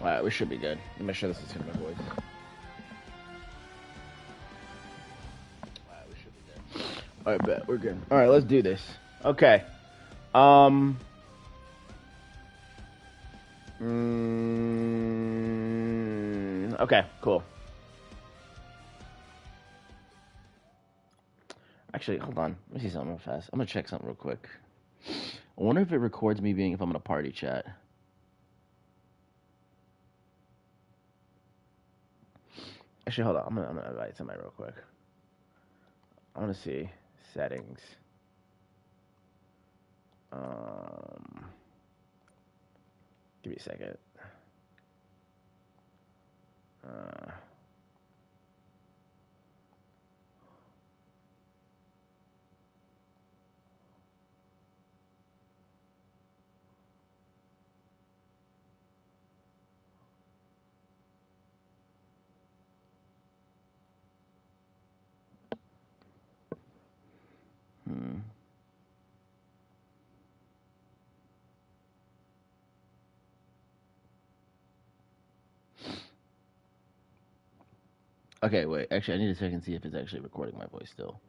Alright, we should be good. Let me make sure this is gonna my voice. Alright, we should be good. Alright, bet. We're good. Alright, let's do this. Okay. Okay, cool. Actually, hold on. Let me see something real fast. I'm gonna check something real quick. I wonder if it records me being if I'm in a party chat. Actually, hold on. I'm gonna invite somebody real quick. I want to see settings. Give me a second. Okay, wait. Actually, I need to check and see if it's actually recording my voice still.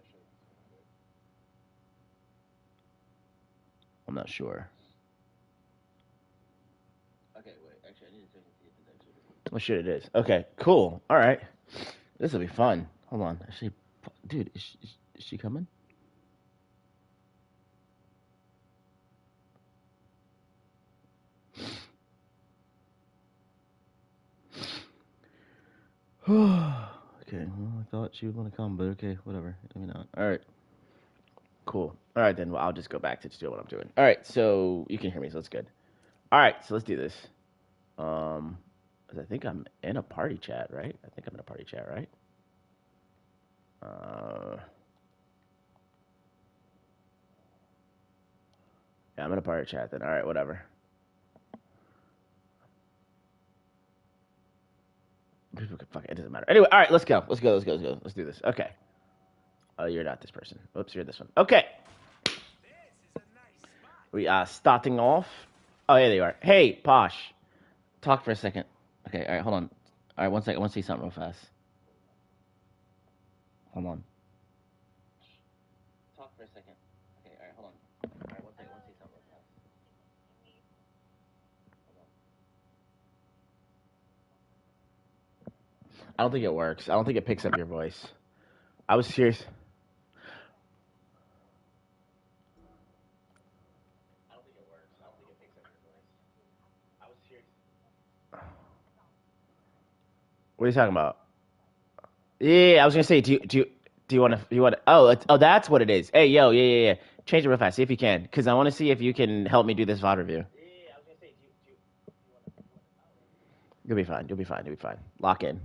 I'm not sure. Okay, wait. Actually, I need to check and see if it's actually recording. Oh, shit, it is. Okay, cool. All right. This will be fun. Hold on. Actually, dude, is she coming? Okay, well, I thought she would want to come, but okay, whatever. Maybe not. All right. Cool. All right, then. Well, I'll just go back to just doing what I'm doing. All right, so you can hear me, so that's good. All right, so let's do this. 'Cause I think I'm in a party chat, right? I think I'm in a party chat, right? Yeah, I'm in a party chat then. All right, whatever. Fuck it, it doesn't matter. Anyway, all right, let's go. Let's go. Let's do this. Okay. Oh, you're not this person. Oops, you're this one. Okay. We are starting off. Oh, yeah, there you are. Hey, Posh. Talk for a second. Okay, all right, hold on. All right, one second. I want to see something real fast. Hold on. Talk for a second. Okay, all right, hold on. All right, one second. I want to see something real fast. I don't think it works. I don't think it picks up your voice. I was serious. I don't think it works. I don't think it picks up your voice. I was serious. What are you talking about? Yeah, I was gonna say, do you want to? Oh, that's what it is. Hey, yo, yeah. Change it real fast. See if you can, because I want to see if you can help me do this VOD review. Yeah, I was gonna say, You'll be fine. You'll be fine. You'll be fine. Lock in.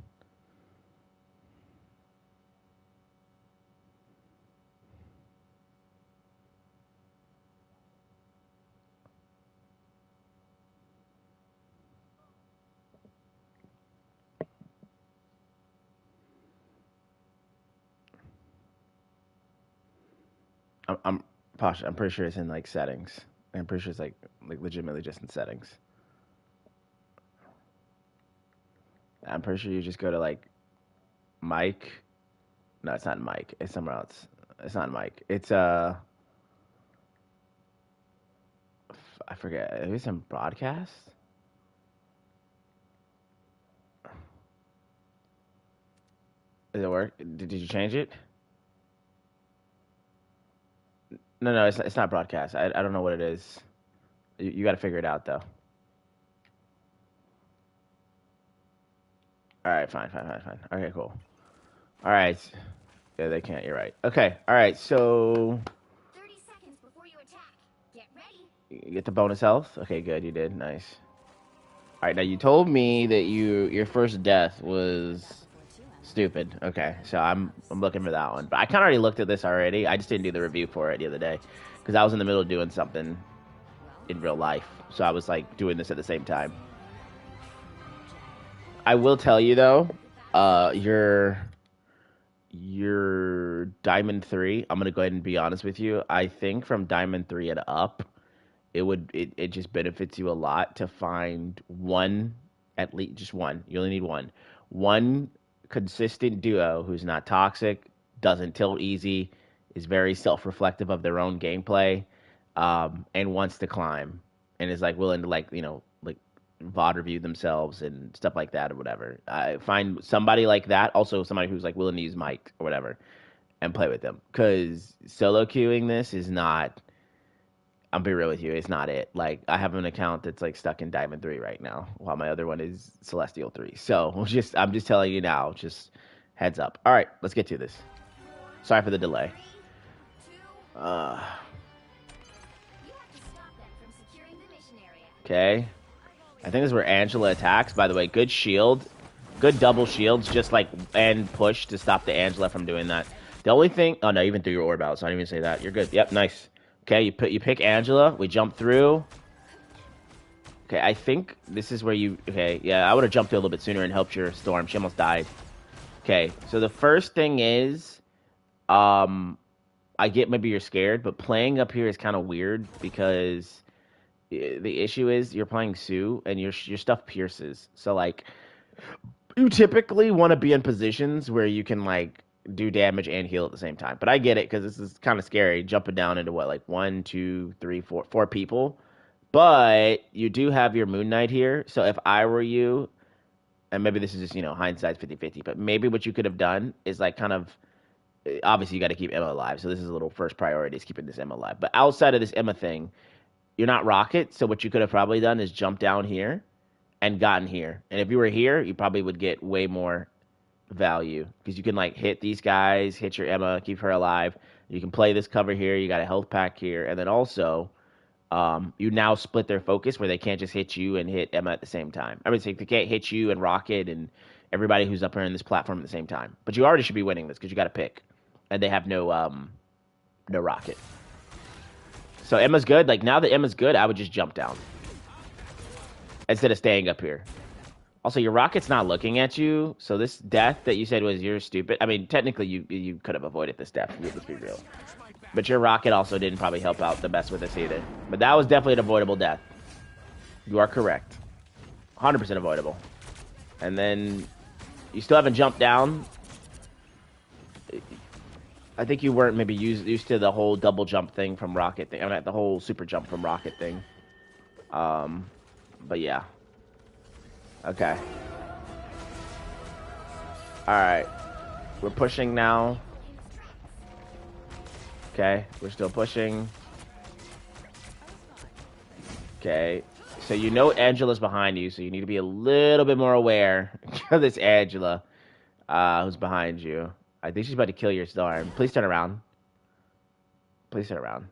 I'm Posh. I'm pretty sure it's in like settings. I'm pretty sure it's like legitimately just in settings. I'm pretty sure you just go to like mic. No, it's not mic. It's somewhere else. It's not mic. It's I forget. It's in broadcast. Does it work? Did you change it? No, it's not broadcast. I don't know what it is. You got to figure it out though. All right, fine. Okay, cool. All right. Yeah, they can't. You're right. Okay. All right. So 30 seconds before you attack. Get ready. you get the bonus health. Okay, good. You did. Nice. All right. Now you told me that your first death was stupid. Okay, so I'm looking for that one. But I kind of already looked at this already. I just didn't do the review for it the other day because I was in the middle of doing something in real life. So I was like doing this at the same time. I will tell you though, your Diamond 3, I'm gonna go ahead and be honest with you. I think from Diamond 3 and up, it just benefits you a lot to find one At least just one. You only need one. One consistent duo who's not toxic, doesn't tilt easy, is very self-reflective of their own gameplay, and wants to climb, and is like willing to like VOD review themselves and stuff like that or whatever. I find somebody like that, also somebody who's like willing to use mic or whatever, and play with them. Because solo queuing this is not. I'll be real with you, it's not it. Like I have an account that's like stuck in Diamond 3 right now, while my other one is Celestial 3. So just I'm just telling you now, just heads up. All right, let's get to this. Sorry for the delay. Uh, okay. I think this is where Angela attacks. By the way, good shield. Good double shields, just like and push to stop the Angela from doing that. The only thing, oh no, even threw your orb out, so I didn't even say that. You're good. Yep, nice. Okay, you pick Angela. We jump through. Okay, I think this is where you. Okay, yeah, I would have jumped through a little bit sooner and helped your Storm. She almost died. Okay, so the first thing is, I get maybe you're scared, but playing up here is kind of weird because the issue is you're playing Sue and your stuff pierces. So like you typically want to be in positions where you can like do damage and heal at the same time. But I get it because this is kind of scary jumping down into what like one, two, three, four people. But you do have your Moon Knight here. So if I were you, and maybe this is just, hindsight's 50-50, but maybe what you could have done is like kind of obviously you got to keep Emma alive. So this is a little first priority is keeping this Emma alive. But outside of this Emma thing, you're not Rocket. So what you could have probably done is jump down here and gotten here. And if you were here, you probably would get way more value because you can like hit these guys, hit your Emma, keep her alive. You can play this cover here. You got a health pack here, and then also you now split their focus where they can't just hit you and hit Emma at the same time. I mean, they can't hit you and Rocket and everybody who's up here in this platform at the same time. But you already should be winning this because you got to pick, and they have no Rocket. So Emma's good. Like now that Emma's good, I would just jump down instead of staying up here. Also, your Rocket's not looking at you, so this death that you said was you're stupid. I mean, technically, you could have avoided this death. Let's be real. But your Rocket also didn't probably help out the best with this either. But that was definitely an avoidable death. You are correct. 100% avoidable. And then you still haven't jumped down. I think you weren't maybe used to the whole double jump thing from Rocket thing. I mean, the whole super jump from Rocket thing. But yeah. Okay. Alright. We're pushing now. Okay. We're still pushing. Okay. So you know Angela's behind you, so you need to be a little bit more aware of this Angela who's behind you. I think she's about to kill your Storm. Please turn around. Please turn around.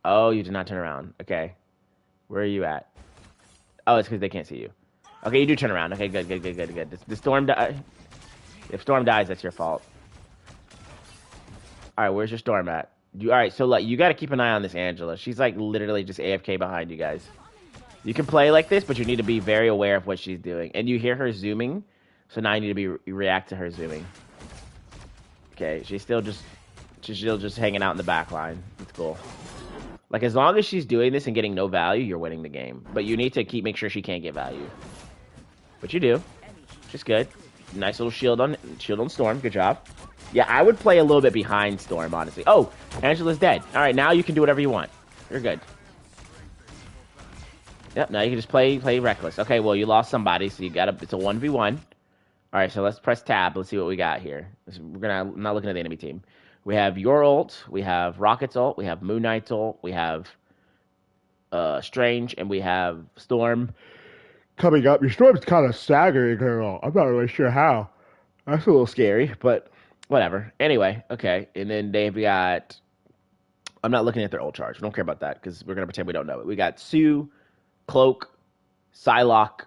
Oh, you did not turn around. Okay. Where are you at? Oh, it's because they can't see you. Okay, you do turn around. Okay, good. The Storm if Storm dies, that's your fault. All right, where's your Storm at? All right, so like you got to keep an eye on this Angela. She's like literally just AFK behind you guys. You can play like this, but you need to be very aware of what she's doing. And you hear her zooming, so now you need to react to her zooming. Okay, she's still just hanging out in the back line. It's cool. Like as long as she's doing this and getting no value, you're winning the game. But you need to make sure she can't get value. But you do. Just good. Nice little shield on Storm. Good job. Yeah, I would play a little bit behind Storm, honestly. Oh, Angela's dead. All right, now you can do whatever you want. You're good. Yep, now you can just play reckless. Okay, well, you lost somebody, so it's a 1v1. All right, so let's press tab. Let's see what we got here. I'm not looking at the enemy team. We have your ult, we have Rocket's ult, we have Moon Knight's ult, we have Strange, and we have Storm coming up. Your Storm's kind of staggering, girl. I'm not really sure how. That's a little scary, but whatever. Anyway, okay. And then they've got... I'm not looking at their ult charge. We don't care about that because we're going to pretend we don't know it. We got Sue, Cloak, Psylocke.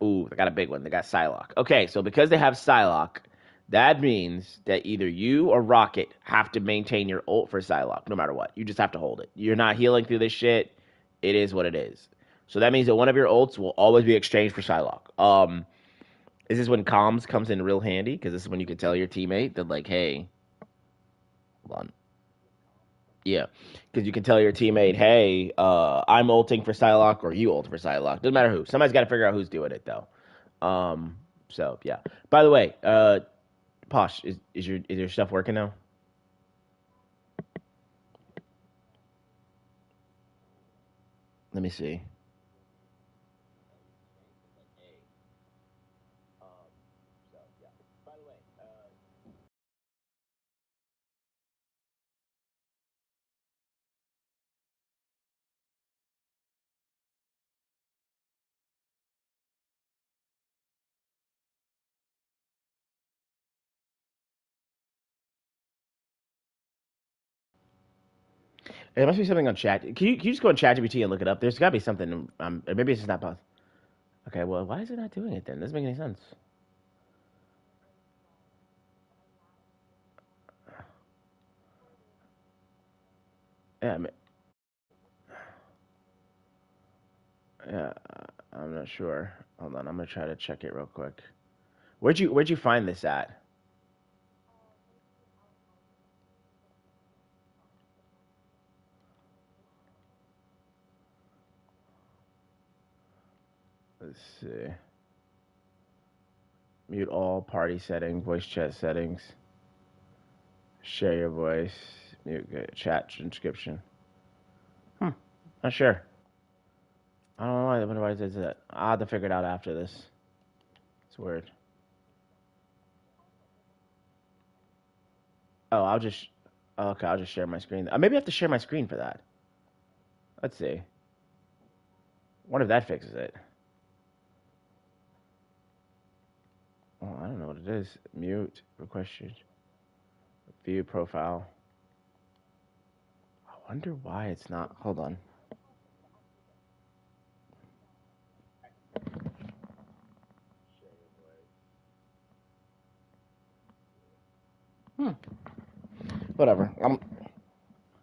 Ooh, they got a big one. They got Psylocke. Okay, so because they have Psylocke, that means that either you or Rocket have to maintain your ult for Psylocke, no matter what. You just have to hold it. You're not healing through this shit. It is what it is. So that means that one of your ults will always be exchanged for Psylocke. This is when comms comes in real handy, because this is when you can tell your teammate that, like, hey, hold on. Yeah, because you can tell your teammate, "Hey, I'm ulting for Psylocke, or you ult for Psylocke. Doesn't matter who. Somebody's got to figure out who's doing it, though." Um, so yeah. By the way, Posh, is your stuff working now? Let me see. There must be something on chat. Can you just go on ChatGPT and look it up? There's got to be something. Maybe it's just not possible. Okay, well, why is it not doing it then? Doesn't make any sense. Yeah, yeah, I'm not sure. Hold on, I'm gonna try to check it real quick. Where'd you find this at? Let's see. Mute all party setting, voice chat settings, share your voice, mute chat transcription. Not sure. I don't know why. I wonder why it does that. I'll have to figure it out after this. It's weird. Oh, I'll just. Okay, I'll just share my screen. Maybe I have to share my screen for that. Let's see. What if that fixes it? Oh, I don't know what it is. Mute, request, view profile. I wonder why it's not. Hold on. Hmm. Whatever. I'm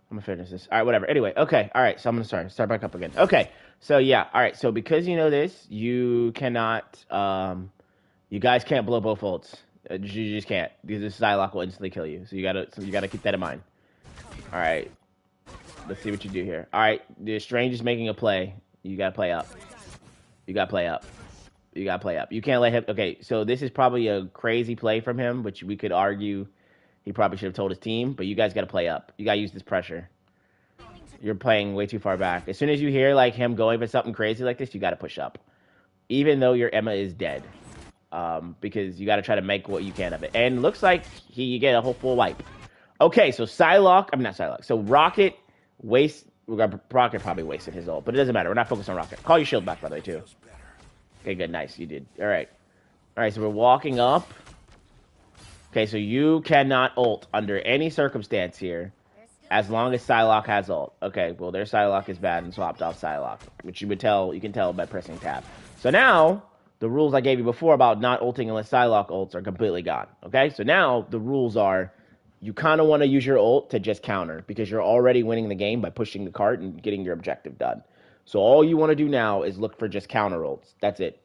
gonna finish this. All right, whatever. Anyway, okay. All right, so I'm gonna start back up again. Okay. So yeah, all right. So because you know this, you cannot. You guys can't blow both ults. You just can't because this Psylocke will instantly kill you. So you gotta keep that in mind. All right. Let's see what you do here. All right. The Strange is making a play. You gotta play up. You gotta play up. You gotta play up. You can't let him. Okay. So this is probably a crazy play from him, which we could argue he probably should have told his team. But you guys gotta play up. You gotta use this pressure. You're playing way too far back. As soon as you hear like him going for something crazy like this, you got to push up, even though your Emma is dead, because you got to try to make what you can of it. And looks like you get a whole full wipe. Okay, so Psylocke, I'm not Psylocke. So Rocket Rocket probably wasted his ult, but it doesn't matter. We're not focused on Rocket. Call your shield back by the way too. Okay, good, nice, you did. All right. So we're walking up. Okay, so you cannot ult under any circumstance here. As long as Psylocke has ult. Okay, well, their Psylocke is bad and swapped off Psylocke, which you can tell by pressing tab. So now, the rules I gave you before about not ulting unless Psylocke ults are completely gone. Okay, so now the rules are you kind of want to use your ult to just counter because you're already winning the game by pushing the cart and getting your objective done. So all you want to do now is look for just counter ults. That's it.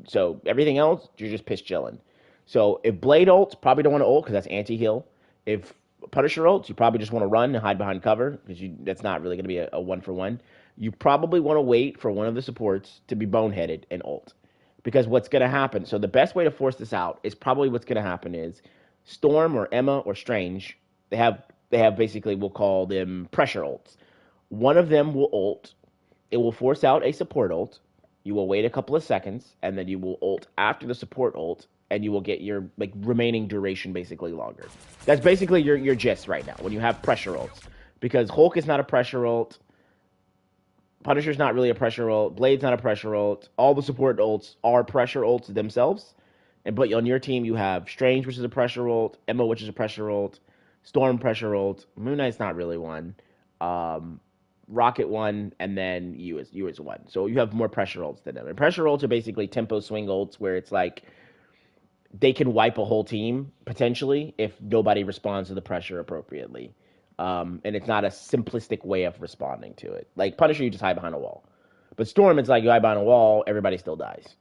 So everything else, you're just piss chilling. So if Blade ults, probably don't want to ult because that's anti-heal. If Punisher ults, you probably just want to run and hide behind cover because that's not really going to be a one for one. You probably want to wait for one of the supports to be boneheaded and ult. Because what's going to happen, so the best way to force this out is probably what's going to happen is Storm or Emma or Strange, they have basically, we'll call them pressure ults. One of them will ult. It will force out a support ult. You will wait a couple of seconds, and then you will ult after the support ult, and you will get your like remaining duration basically longer. That's basically your gist right now when you have pressure ults. Because Hulk is not a pressure ult, Punisher's not really a pressure ult, Blade's not a pressure ult. All the support ults are pressure ults themselves. But on your team you have Strange, which is a pressure ult, Emma, which is a pressure ult, Storm pressure ult, Moon Knight's not really one. Um, Rocket one, and then you as one. So you have more pressure ults than them. And pressure ults are basically tempo swing ults where it's like they can wipe a whole team potentially if nobody responds to the pressure appropriately. And it's not a simplistic way of responding to it. Like Punisher, you just hide behind a wall. But Storm, it's like you hide behind a wall, everybody still dies.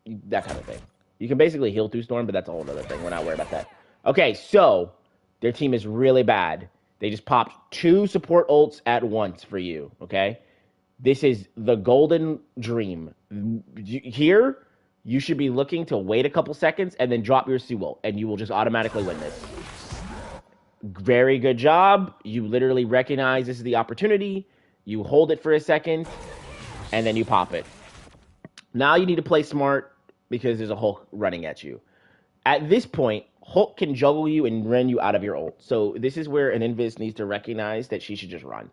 That kind of thing. You can basically heal through Storm, but that's a whole other thing. We're not worried about that. Okay, so their team is really bad. They just popped 2 support ults at once for you, okay? This is the golden dream. Here, you should be looking to wait a couple seconds and then drop your Sue ult, and you will just automatically win this. Very good job. You literally recognize this is the opportunity. You hold it for a second, and then you pop it. Now you need to play smart because there's a Hulk running at you. At this point, Hulk can juggle you and run you out of your ult. So this is where an Invis needs to recognize that she should just run.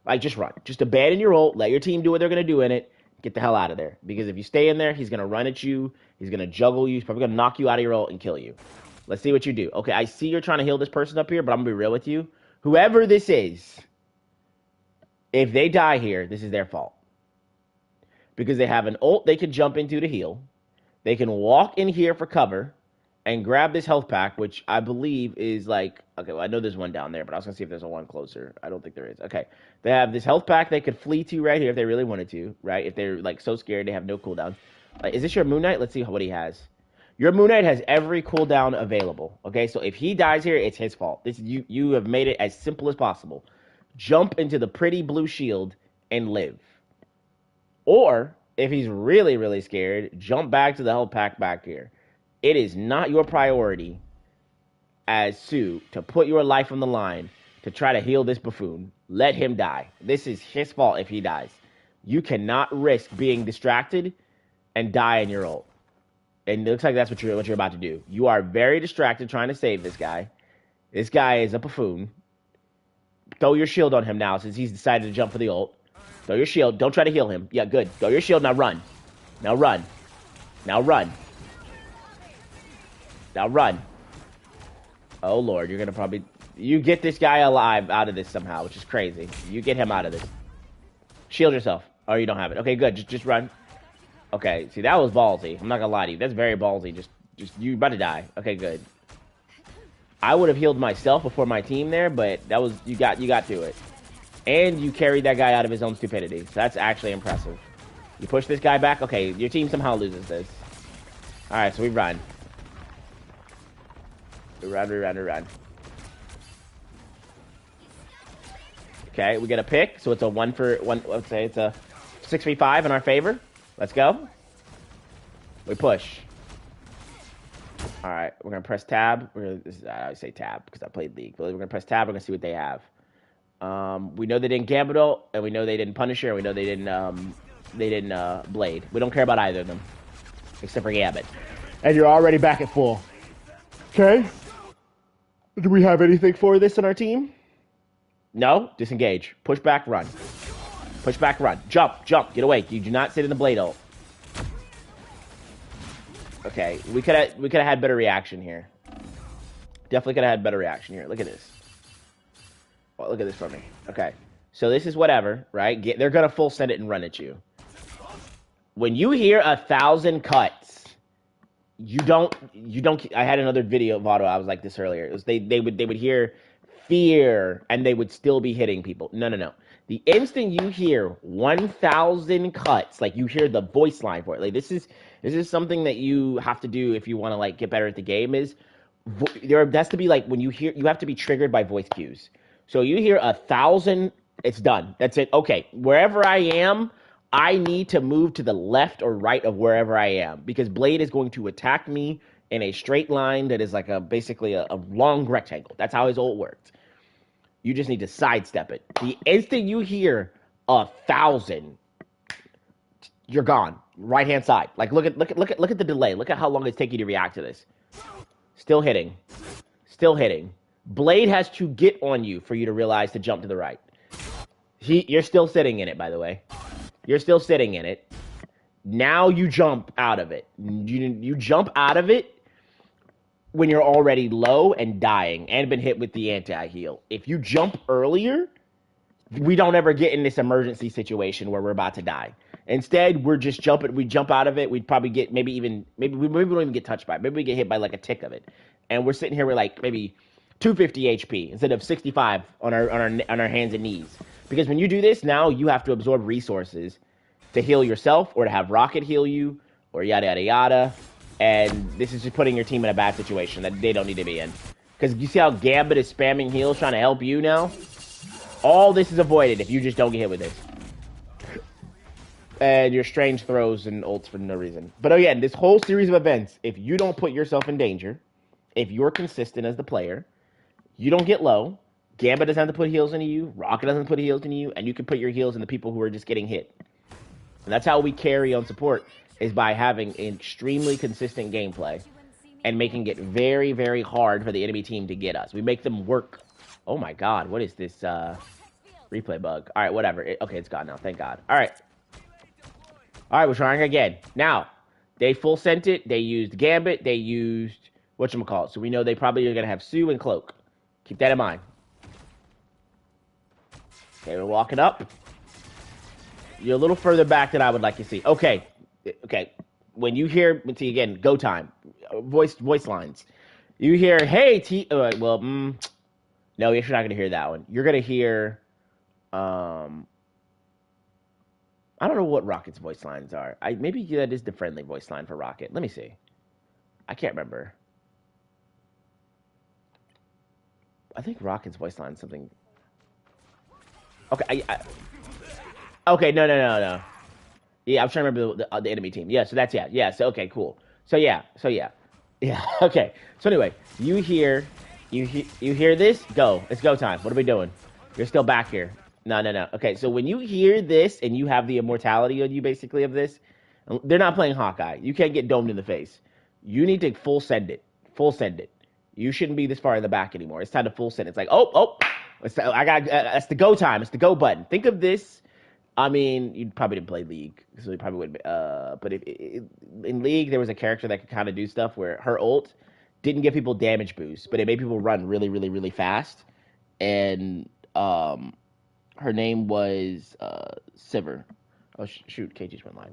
Like, just run. Just abandon your ult. Let your team do what they're going to do in it. Get the hell out of there. Because if you stay in there, he's going to run at you. He's going to juggle you. He's probably going to knock you out of your ult and kill you. Let's see what you do. Okay, I see you're trying to heal this person up here, but I'm going to be real with you. Whoever this is, if they die here, this is their fault. Because they have an ult they can jump into to heal. They can walk in here for cover and grab this health pack, which I believe is like, okay, well, I know there's one down there, but I was going to see if there's a one closer. I don't think there is. Okay, they have this health pack they could flee to right here if they really wanted to, right? If they're like so scared, they have no cooldown. Is this your Moon Knight? Let's see what he has. Your Moon Knight has every cooldown available, okay? So if he dies here, it's his fault. This you have made it as simple as possible. Jump into the pretty blue shield and live. Or, if he's really, really scared, jump back to the health pack back here. It is not your priority as Sue to put your life on the line to try to heal this buffoon. Let him die. This is his fault if he dies. You cannot risk being distracted and die in your ult. And it looks like that's what you're about to do. You are very distracted trying to save this guy. This guy is a buffoon. Throw your shield on him now since he's decided to jump for the ult. Throw your shield. Don't try to heal him. Yeah, good. Throw your shield. Now run. Now run. Now run. Now run. Oh, Lord. You're going to probably... You get this guy alive out of this somehow, which is crazy. You get him out of this. Shield yourself. Oh, you don't have it. Okay, good. Just run. Okay, see, that was ballsy. I'm not going to lie to you. That's very ballsy. Just you about to die. Okay, good. I would have healed myself before my team there, but that was... You got to it. And you carried that guy out of his own stupidity. So that's actually impressive. You push this guy back. Okay, your team somehow loses this. Alright, so we run. We run. Okay, we get a pick. So it's a 1 for 1. Let's say it's a 6v5 in our favor. Let's go. We push. Alright, we're going to press tab. I always say tab because I played League. But we're going to press tab. We're going to see what they have. We know they didn't Gambit, and we know they didn't Punisher, and we know they didn't Blade. We don't care about either of them, except for Gambit. And you're already back at full. Okay. Do we have anything for this in our team? No? Disengage. Push back, run. Push back, run. Jump. Get away. You do not sit in the Blade ult. Okay, we could have had better reaction here. Definitely could have had better reaction here. Look at this. Well, look at this for me. Okay, so this is whatever, right? They're gonna full send it and run at you. When you hear 1,000 cuts, you don't. I had another video of Auto. I was like this earlier. It was they would hear fear and they would still be hitting people. No. The instant you hear 1,000 cuts, like you hear the voice line for it. Like this is something that you have to do if you want to like get better at the game. Is there has to be like when you have to be triggered by voice cues. So you hear 1,000, it's done. That's it. Okay, wherever I am, I need to move to the left or right of wherever I am because Blade is going to attack me in a straight line that is like basically a long rectangle. That's how his ult works. You just need to sidestep it. The instant you hear 1,000, you're gone. Right hand side. Like look at the delay. Look at how long it's taking you to react to this. Still hitting. Blade has to get on you for you to realize to jump to the right. You're still sitting in it, by the way. You're still sitting in it. Now you jump out of it. You jump out of it when you're already low and dying and been hit with the anti-heal. If you jump earlier, we don't ever get in this emergency situation where we're about to die. Instead, we're just jumping. We jump out of it. We'd probably get maybe we don't even get touched by it. Maybe we get hit by like a tick of it. And we're sitting here with like maybe 250 HP instead of 65 on our hands and knees. Because when you do this, now you have to absorb resources to heal yourself or to have Rocket heal you or yada, yada, yada. And this is just putting your team in a bad situation that they don't need to be in. Because you see how Gambit is spamming heals trying to help you now? All this is avoided if you just don't get hit with this. And your strange throws and ults for no reason. But again, this whole series of events, if you don't put yourself in danger, if you're consistent as the player, you don't get low. Gambit doesn't have to put heals into you. Rocket doesn't put heals into you, and you can put your heals in the people who are just getting hit. And that's how we carry on support, is by having extremely consistent gameplay and making it very, very hard for the enemy team to get us. We make them work. Oh my god, what is this replay bug? All right, whatever. Okay, it's gone now. Thank God. All right. All right, we're trying again. Now, they full sent it. They used Gambit. They used whatchamacallit. So we know they probably are going to have Sue and Cloak. Keep that in mind. Okay, we're walking up. You're a little further back than I would like to see. Okay. Okay. When you hear, let's see again, go time. Voice lines. You hear, hey, no, you're not going to hear that one. You're going to hear, I don't know what Rocket's voice lines are. Maybe that is the friendly voice line for Rocket. Let me see. I can't remember. I think Rocket's voice line is something. Okay. Okay. No. Yeah, I'm trying to remember the enemy team. Yeah. So that's yeah. Yeah. So okay. Cool. So yeah. Yeah. Okay. So anyway, you hear this? Go. It's go time. What are we doing? You're still back here. No. Okay, so when you hear this and you have the immortality on you, basically, of this, they're not playing Hawkeye. You can't get domed in the face. You need to full send it. Full send it. You shouldn't be this far in the back anymore. It's time to full send. It's like, that's the go time. It's the go button. Think of this. I mean, you probably didn't play League, so you probably wouldn't. But in League, there was a character that could kind of do stuff where her ult didn't give people damage boosts, but it made people run really, really, really fast. And her name was Sivir. Oh shoot, KG's went live.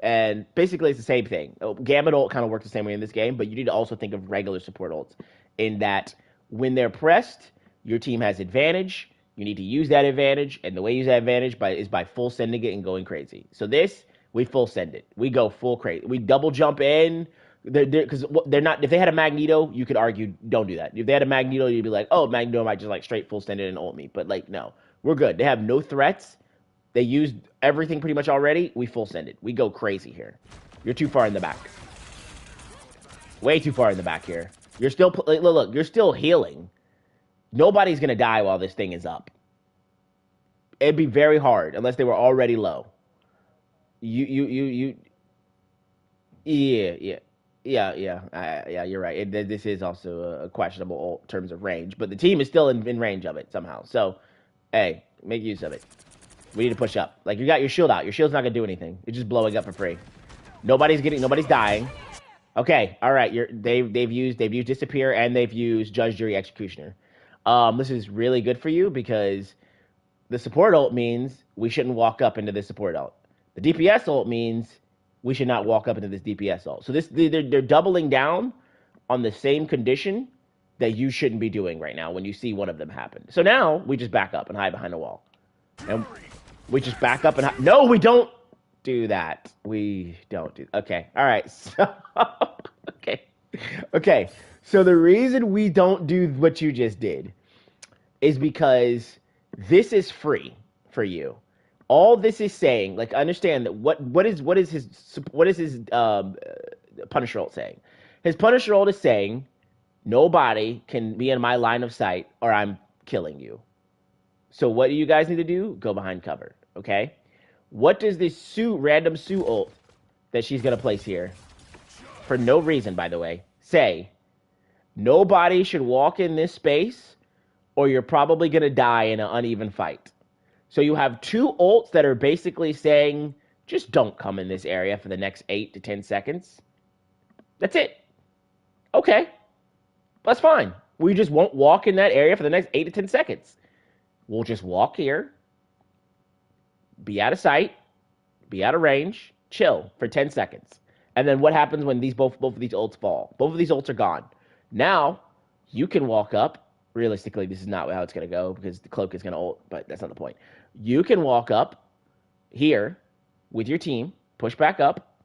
And basically it's the same thing. Gambit ult kind of works the same way in this game, but you need to also think of regular support ults in that when they're pressed, your team has advantage. You need to use that advantage, and the way you use that advantage is by full sending it and going crazy. So this, we full send it. We go full crazy. We double jump in. Because they're not. If they had a Magneto, you could argue don't do that. If they had a Magneto, you'd be like, oh, Magneto might just like straight full send it and ult me. But like, no, we're good. They have no threats. They used everything pretty much already. We full send it. We go crazy here. You're too far in the back. Way too far in the back here. You're still look. You're still healing. Nobody's gonna die while this thing is up. It'd be very hard unless they were already low. You. Yeah. Yeah, you're right. This is also a questionable terms of range, but the team is still in range of it somehow. So, hey, make use of it. We need to push up. Like, you got your shield out. Your shield's not gonna do anything. It's just blowing up for free. Nobody's dying. Okay, all right. They've used disappear and they've used judge, jury, executioner. This is really good for you because the support ult means we shouldn't walk up into the support ult. The DPS ult means we should not walk up into this DPS ult. So they're doubling down on the same condition that you shouldn't be doing right now when you see one of them happen. So now we just back up and hide behind a wall. And we just back up and hide. No, we don't do that. We don't do. Okay. All right. So okay. So the reason we don't do what you just did is because this is free for you. All this is saying, like, understand that what is his Punisher ult saying? His Punisher ult is saying, nobody can be in my line of sight or I'm killing you. So what do you guys need to do? Go behind cover, okay? What does this random Sue ult that she's gonna place here, for no reason, by the way, say? Nobody should walk in this space, or you're probably gonna die in an uneven fight. So you have two ults that are basically saying, just don't come in this area for the next 8 to 10 seconds. That's it. Okay. That's fine. We just won't walk in that area for the next 8 to 10 seconds. We'll just walk here, be out of sight, be out of range, chill for 10 seconds. And then what happens when both of these ults fall? Both of these ults are gone. Now, you can walk up. Realistically, this is not how it's going to go because the cloak is going to ult, but that's not the point. You can walk up here with your team, push back up.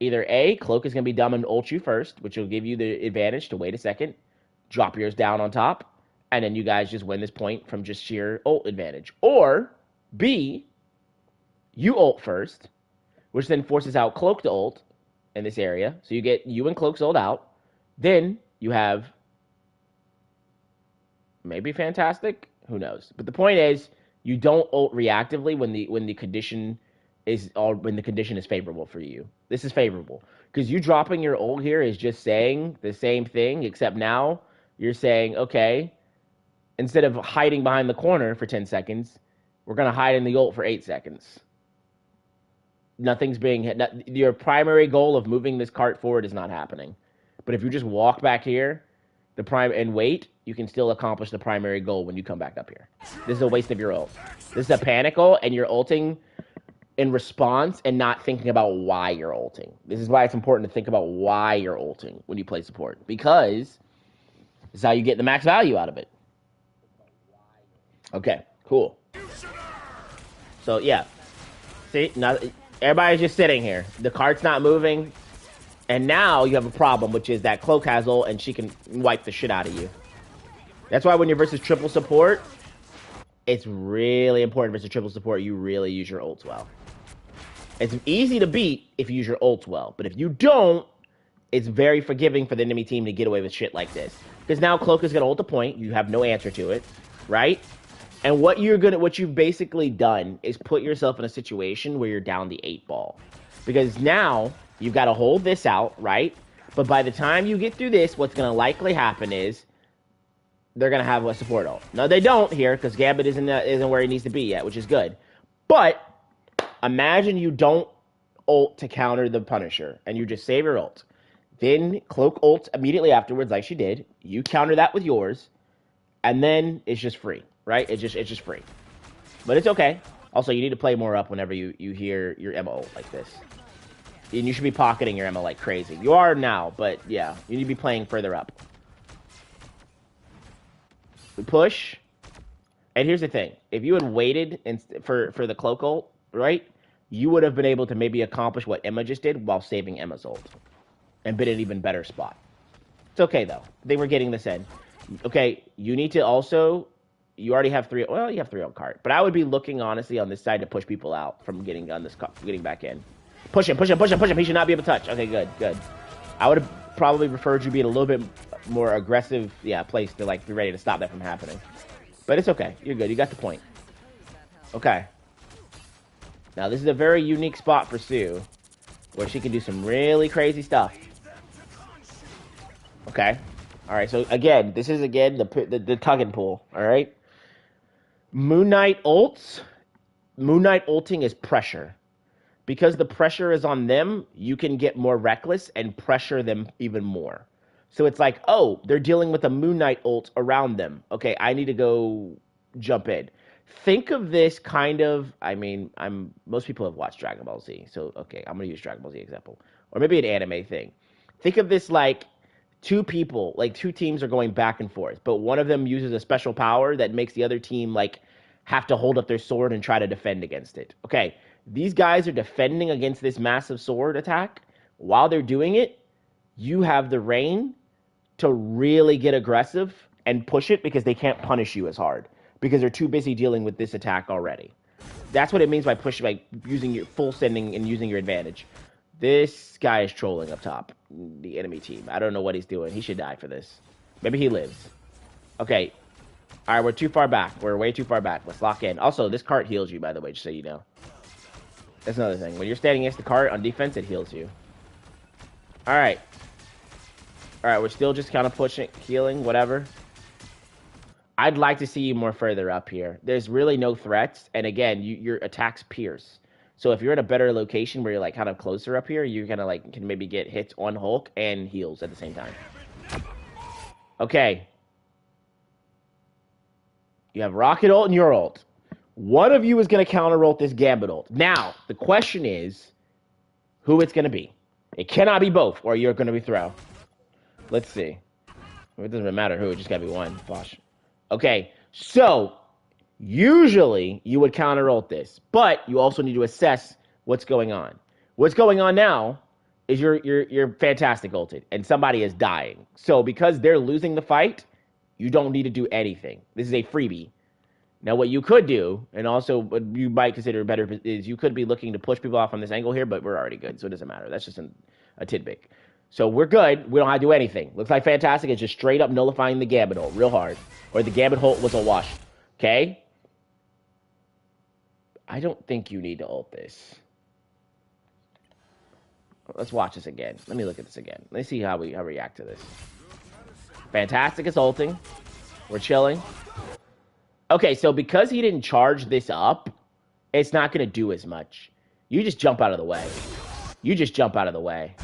Either A, cloak is going to be dumb and ult you first, which will give you the advantage to wait a second. drop yours down on top, and then you guys just win this point from just sheer ult advantage. Or B, you ult first, which then forces out Cloak to ult in this area. So you get you and Cloak's ult out. Then you have maybe Fantastic. Who knows? But the point is, you don't ult reactively when the condition is favorable for you. This is favorable because you dropping your ult here is just saying the same thing, except now you're saying, okay, instead of hiding behind the corner for 10 seconds, we're gonna hide in the ult for 8 seconds. Nothing's being hit. Your primary goal of moving this cart forward is not happening. But if you just walk back here, and wait, you can still accomplish the primary goal when you come back up here. This is a waste of your ult. This is a panic ult, and you're ulting in response and not thinking about why you're ulting. This is why it's important to think about why you're ulting when you play support, because this is how you get the max value out of it. Okay, cool. So yeah, see, now everybody's just sitting here. The cart's not moving. And now you have a problem, which is that Cloak has ult and she can wipe the shit out of you. That's why when you're versus triple support, it's really important versus triple support you really use your ults well. It's easy to beat if you use your ults well, but if you don't, it's very forgiving for the enemy team to get away with shit like this. Because now Cloak is gonna ult a point, you have no answer to it, right? And what you've basically done is put yourself in a situation where you're down the 8 ball. Because now you've got to hold this out, right? But by the time you get through this, what's going to likely happen is they're going to have a support ult. No, they don't here, because Gambit isn't where he needs to be yet, which is good. But imagine you don't ult to counter the Punisher, and you just save your ult. Then Cloak ults immediately afterwards, like she did. You counter that with yours, and then it's just free, right? It's just free. But it's okay. Also, you need to play more up whenever you hear your Emma ult like this. And you should be pocketing your Emma like crazy. You are now, but yeah, you need to be playing further up. We push. And here's the thing. If you had waited for the Cloak ult, right, you would have been able to maybe accomplish what Emma just did while saving Emma's ult. And been in an even better spot. It's okay, though. They were getting this in. Okay, you need to also... You already have 3... Well, you have 3 on cart. But I would be looking, honestly, on this side to push people out from getting back in. Push him, push him, push him, push him. He should not be able to touch. Okay, good, good. I would have probably preferred you being a little bit more aggressive, place to, be ready to stop that from happening. But it's okay. You're good. You got the point. Okay. Now, this is a very unique spot for Sue, where she can do some really crazy stuff. Okay. All right, so, again, this is, the tug and pull, all right? Moon Knight ults. Moon Knight ulting is pressure. Because the pressure is on them, you can get more reckless and pressure them even more. So it's like, oh, they're dealing with a Moon Knight ult around them. Okay, I need to go jump in. Think of this kind of, most people have watched Dragon Ball Z. So, okay, I'm going to use Dragon Ball Z example. Or maybe an anime thing. Think of this like two teams are going back and forth. But one of them uses a special power that makes the other team, have to hold up their sword and try to defend against it. Okay. These guys are defending against this massive sword attack. While they're doing it, you have the reign to really get aggressive and push it because they can't punish you as hard because they're too busy dealing with this attack already. That's what it means by pushing, by using your full sending and using your advantage. This guy is trolling up top, the enemy team. I don't know what he's doing. He should die for this. Maybe he lives. Okay. All right, we're too far back. We're way too far back. Let's lock in. Also, this cart heals you, by the way, just so you know. That's another thing. When you're standing against the cart on defense, it heals you. Alright. Alright, we're still just kind of pushing, healing, whatever. I'd like to see you more further up here. There's really no threats. And again, your attacks pierce. So if you're in a better location where you're kind of closer up here, you kind of can maybe get hits on Hulk and heals at the same time. Okay. You have Rocket ult and your ult. One of you is going to counter-ult this Gambit ult. Now, the question is who it's going to be. It cannot be both, or you're going to be thrown. Let's see. It doesn't matter who, it just got to be one. Bosh. Okay, so usually you would counter-ult this, but you also need to assess what's going on. What's going on now is you're fantastic ulted, and somebody is dying. So because they're losing the fight, you don't need to do anything. This is a freebie. Now, what you could do, and also what you might consider better, is you could be looking to push people off on this angle here, but we're already good, so it doesn't matter. That's just a tidbit. So we're good. We don't have to do anything. Looks like fantastic. It's just straight up nullifying the Gambit ult real hard, or the Gambit ult was a wash. Okay. I don't think you need to ult this. Let's watch this again. Let me look at this again. Let's see how we react to this. Fantastic is ulting. We're chilling. Okay, so because he didn't charge this up, it's not going to do as much. You just jump out of the way. You just jump out of the way.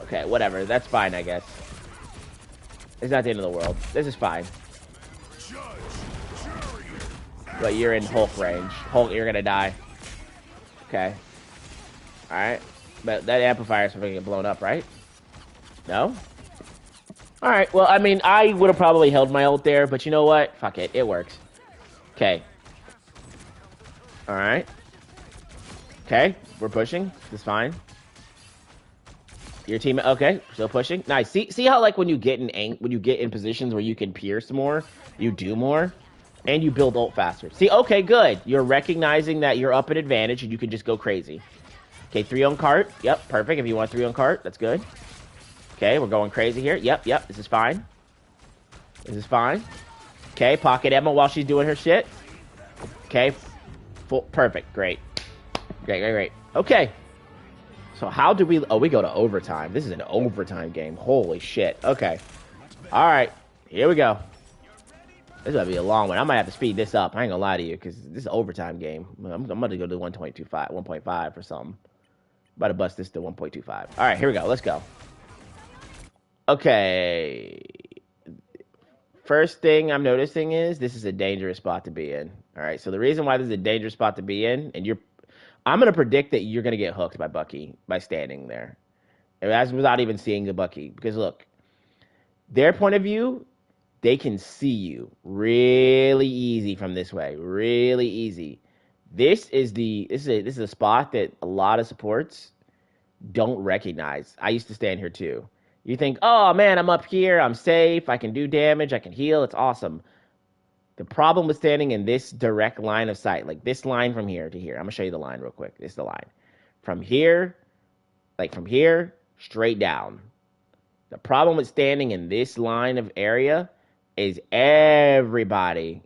Okay, whatever. That's fine, I guess. It's not the end of the world. This is fine. But you're in Hulk range. Hulk, you're going to die. Okay. Alright. But that amplifier is going to get blown up, right? No? Alright, well, I mean, I would have probably held my ult there, but you know what? Fuck it. It works. Okay. Alright. Okay, we're pushing. This is fine. Your team, okay, still pushing. Nice. See how like when you get in positions where you can pierce more, you do more, and you build ult faster. See, okay, good. You're recognizing that you're up an advantage and you can just go crazy. Okay, 3 on cart. Yep, perfect. If you want 3 on cart, that's good. Okay, we're going crazy here. Yep. This is fine. This is fine. Okay, pocket Emma while she's doing her shit. Okay, perfect. Great. Okay. So how do we... Oh, we go to overtime. This is an overtime game. Holy shit. Okay. All right. Here we go. This might be a long one. I might have to speed this up. I ain't gonna lie to you, because this is an overtime game. I'm gonna go to 1.5 or something. About to bust this to 1.25. All right, here we go. Let's go. Okay. First thing I'm noticing is this is a dangerous spot to be in. All right, so the reason why this is a dangerous spot to be in, and I'm going to predict that you're going to get hooked by Bucky by standing there. That's without even seeing the Bucky. Because look, their point of view, they can see you really easy from this way. Really easy. This is a spot that a lot of supports don't recognize. I used to stand here too. You think, oh man, I'm up here, I'm safe, I can do damage, I can heal, it's awesome. The problem with standing in this direct line of sight, like this line from here to here, I'm gonna show you the line real quick. This is the line. From here, straight down. The problem with standing in this line of area is everybody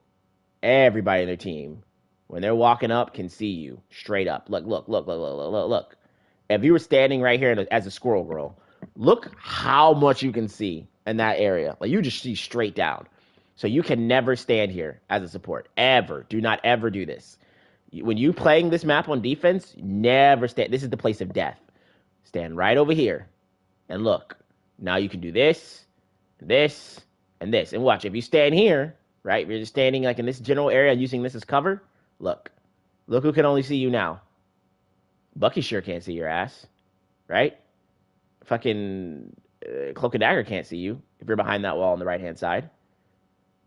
in their team, when they're walking up, can see you straight up. Look. If you were standing right here as a squirrel girl, look how much you can see in that area. Like, you just see straight down. So you can never stand here as a support. Ever. Do not ever do this. When you playing this map on defense, never stand. This is the place of death. Stand right over here. And look. Now you can do this, this, and this. And watch. If you stand here, right? If you're just standing like in this general area and using this as cover. Look. Look who can only see you now. Bucky sure can't see your ass. Right? Fucking Cloak and Dagger can't see you if you're behind that wall on the right-hand side.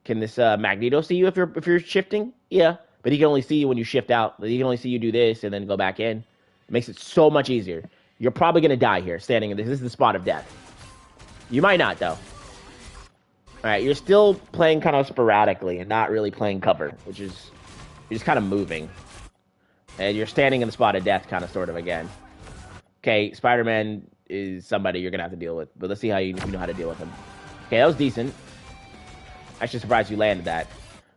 Can this Magneto see you if you're shifting? Yeah, but he can only see you when you shift out. He can only see you do this and then go back in. It makes it so much easier. You're probably going to die here standing in this. This is the spot of death. You might not, though. All right, you're still playing kind of sporadically and not really playing cover, which is... You're just kind of moving. And you're standing in the spot of death kind of sort of again. Okay, Spider-Man is somebody you're going to have to deal with. But let's see how you know how to deal with him. Okay, that was decent. Actually surprised you landed that.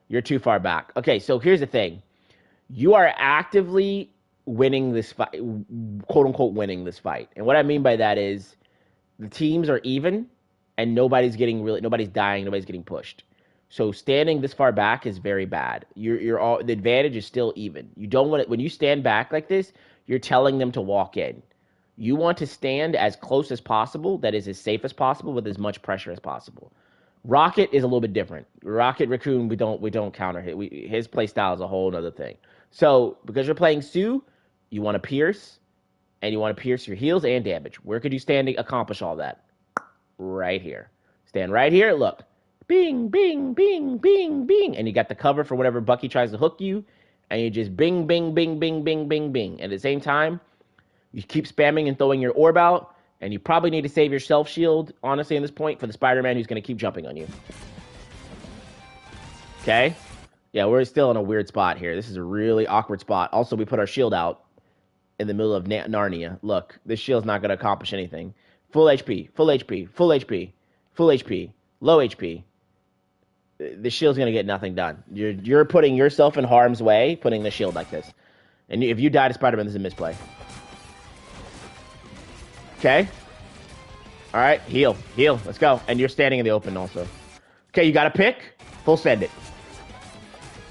You're too far back. Okay, so here's the thing. You are actively winning this fight, quote-unquote winning this fight. And what I mean by that is the teams are even and nobody's dying, nobody's getting pushed. So standing this far back is very bad. The advantage is still even. You don't want it when you stand back like this, you're telling them to walk in. You want to stand as close as possible, that is as safe as possible, with as much pressure as possible. Rocket is a little bit different. Rocket Raccoon, we don't counter hit. His play style is a whole other thing. So because you're playing Sue, you want to pierce, and you want to pierce your heals and damage. Where could you stand to accomplish all that? Right here. Stand right here. Look, bing, bing, bing, bing, bing, and you got the cover for whatever Bucky tries to hook you, and you just bing, bing, bing, bing, bing, bing, bing. At the same time, You keep spamming and throwing your orb out, and you probably need to save your self shield, honestly, in this point, for the Spider-Man who's going to keep jumping on you. Okay? Yeah, we're still in a weird spot here. This is a really awkward spot. Also, we put our shield out in the middle of Narnia. Look, this shield's not going to accomplish anything. Full HP, full HP, full HP, full HP, low HP. The shield's going to get nothing done. You're putting yourself in harm's way, putting the shield like this. And if you die to Spider-Man, this is a misplay. Okay? All right, heal, heal. Let's go. And you're standing in the open also. Okay, you got to pick. Full send it.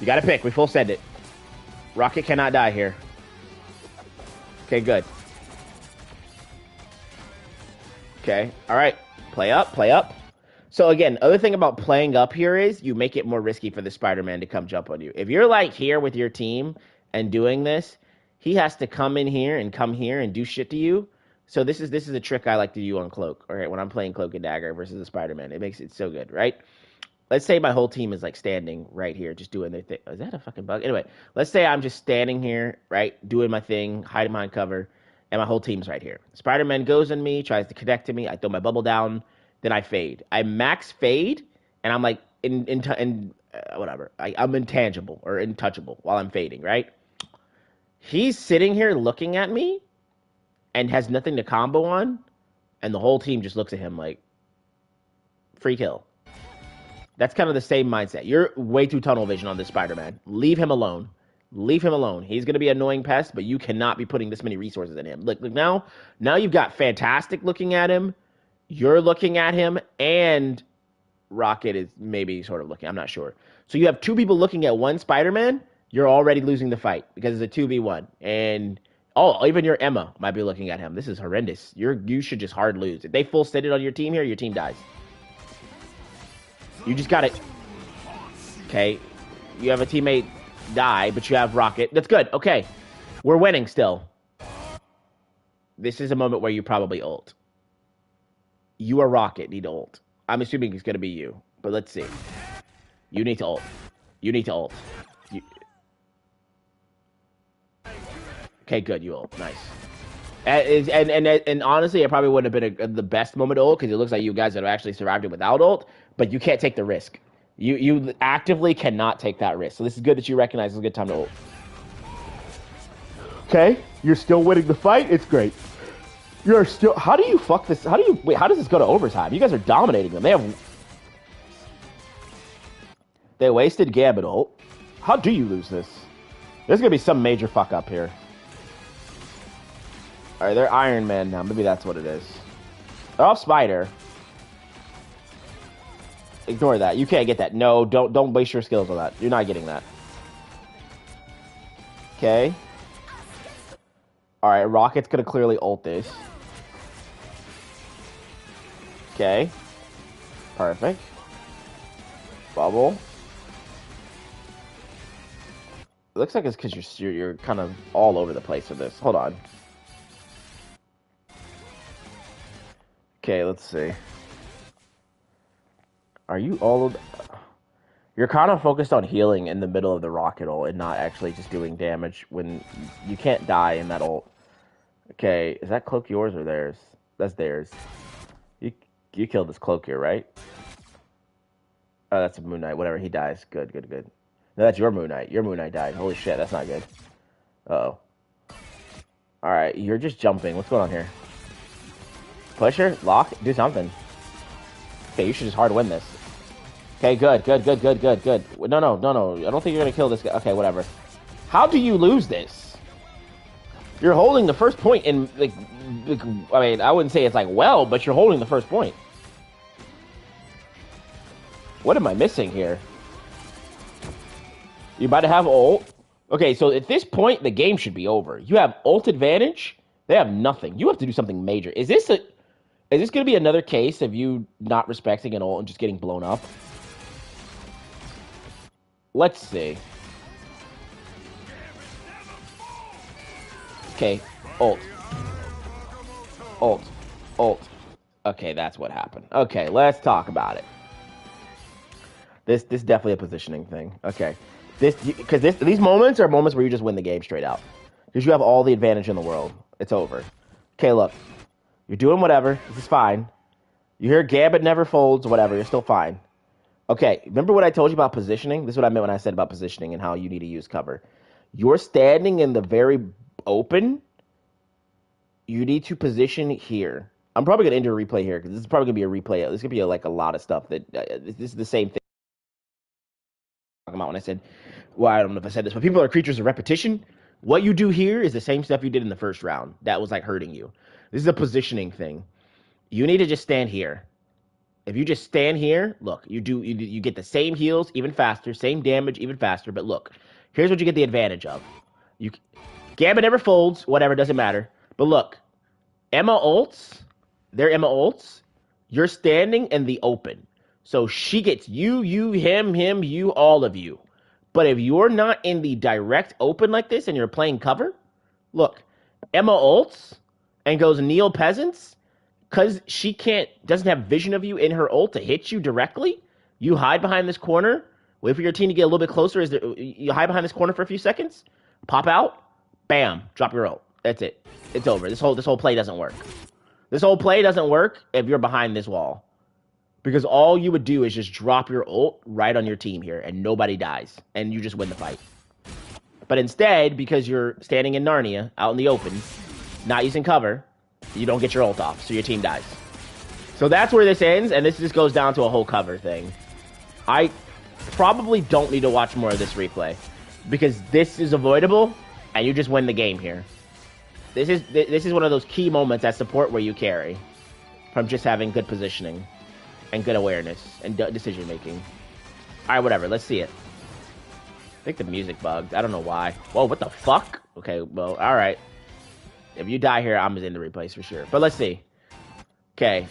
You got to pick. We full send it. Rocket cannot die here. Okay, good. Okay, all right. Play up, play up. So again, other thing about playing up here is you make it more risky for the Spider-Man to come jump on you. If you're like here with your team and doing this, he has to come in here and come here and do shit to you. So this is a trick I like to do on Cloak. All right, when I'm playing Cloak and Dagger versus the Spider-Man, it makes it so good, right? Let's say my whole team is like standing right here, just doing their thing. Is that a fucking bug? Anyway, let's say I'm just standing here, right, doing my thing, hiding behind cover, and my whole team's right here. Spider-Man goes on me, tries to connect to me. I throw my bubble down, then I fade. I max fade, and I'm like whatever. I'm intangible or untouchable while I'm fading, right? He's sitting here looking at me and has nothing to combo on, and the whole team just looks at him like, free kill. That's kind of the same mindset. You're way too tunnel vision on this Spider-Man. Leave him alone. Leave him alone. He's going to be an annoying pest, but you cannot be putting this many resources in him. Look now you've got Fantastic looking at him. You're looking at him, and Rocket is maybe sort of looking. I'm not sure. So you have two people looking at one Spider-Man. You're already losing the fight because it's a 2v1. And, even your Emma might be looking at him. This is horrendous. You should just hard lose. If they full stated on your team here, your team dies. You just got it. Okay. You have a teammate die, but you have Rocket. That's good. Okay. We're winning still. This is a moment where you probably ult. You or Rocket need to ult. I'm assuming it's going to be you, but let's see. You need to ult. You need to ult. Okay, good. You ult. Nice. And honestly, it probably wouldn't have been the best moment to ult because it looks like you guys have actually survived it without ult, but you can't take the risk. You actively cannot take that risk. So this is good that you recognize it's a good time to ult. Okay, you're still winning the fight. It's great. You're still. How do you fuck this? How does this go to overtime? You guys are dominating them. They wasted Gambit ult. How do you lose this? There's gonna be some major fuck up here. All right, they're Iron Man now. Maybe that's what it is. They're off Spider. Ignore that. You can't get that. No, don't waste your skills on that. You're not getting that. Okay. All right, Rocket's gonna clearly ult this. Okay. Perfect. Bubble. It looks like it's because you're kind of all over the place with this. Hold on. Okay, let's see. Are you all of... You're kind of focused on healing in the middle of the Rocket ult and not actually just doing damage when you can't die in that ult. Okay, is that cloak yours or theirs? That's theirs. You killed this cloak here, right? Oh, that's a Moon Knight. Whatever, he dies. Good, good, good. No, that's your Moon Knight. Your Moon Knight died. Holy shit, that's not good. Uh-oh. Alright, you're just jumping. What's going on here? Pusher? Lock? Do something. Okay, you should just hard win this. Okay, good, good, good, good, good, good. No. I don't think you're gonna kill this guy. Okay, whatever. How do you lose this? You're holding the first point in, like, I mean, I wouldn't say it's like well, but you're holding the first point. What am I missing here? You about to have ult. Okay, so at this point, the game should be over. You have ult advantage. They have nothing. You have to do something major. Is this going to be another case of you not respecting an ult and just getting blown up? Let's see. Okay, ult. Ult. Ult. Okay, that's what happened. Okay, let's talk about it. This is definitely a positioning thing. Okay. These moments are moments where you just win the game straight out. Because you have all the advantage in the world. It's over. Okay, look. You're doing whatever. This is fine. You hear Gambit never folds, whatever. You're still fine. Okay, remember what I told you about positioning? This is what I meant when I said about positioning and how you need to use cover. You're standing in the very open. You need to position here. I'm probably going to end a replay here because this is probably going to be a replay. This could be like a lot of stuff that this is the same thing I'm talking about when I said, well, I don't know if I said this, but people are creatures of repetition. What you do here is the same stuff you did in the first round. That was like hurting you. This is a positioning thing. You need to just stand here. If you just stand here, look, you get the same heals even faster, same damage even faster. But look, here's what you get the advantage of. You Gambit never folds, whatever, doesn't matter. But look, Emma ults, they're Emma ults. You're standing in the open. So she gets you, him, you, all of you. But if you're not in the direct open like this and you're playing cover, look, Emma ults and goes Neil Peasants, because she doesn't have vision of you in her ult to hit you directly. You hide behind this corner, wait for your team to get a little bit closer. You hide behind this corner for a few seconds, pop out, bam, drop your ult. That's it. It's over. This whole play doesn't work. This whole play doesn't work if you're behind this wall. Because all you would do is just drop your ult right on your team here, and nobody dies, and you just win the fight. But instead, because you're standing in Narnia, out in the open, not using cover, you don't get your ult off, so your team dies. So that's where this ends, and this just goes down to a whole cover thing. I probably don't need to watch more of this replay, because this is avoidable, and you just win the game here. This is one of those key moments at support where you carry from just having good positioning and good awareness and decision making. All right, whatever. Let's see it. I think the music bugged. I don't know why. Whoa, what the fuck? Okay, well, all right. If you die here, I'm in the replays for sure. But let's see. Okay,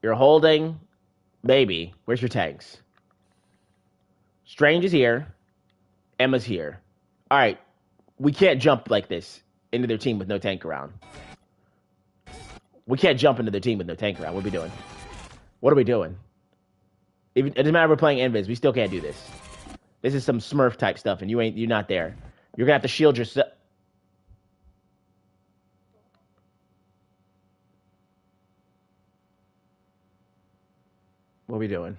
you're holding. Baby, where's your tanks? Strange is here. Emma's here. All right, we can't jump like this into their team with no tank around. We can't jump into their team with no tank around. What are we doing? What are we doing? It doesn't matter if we're playing Invis. We still can't do this. This is some Smurf type stuff, and you're not there. You're gonna have to shield yourself. What are we doing?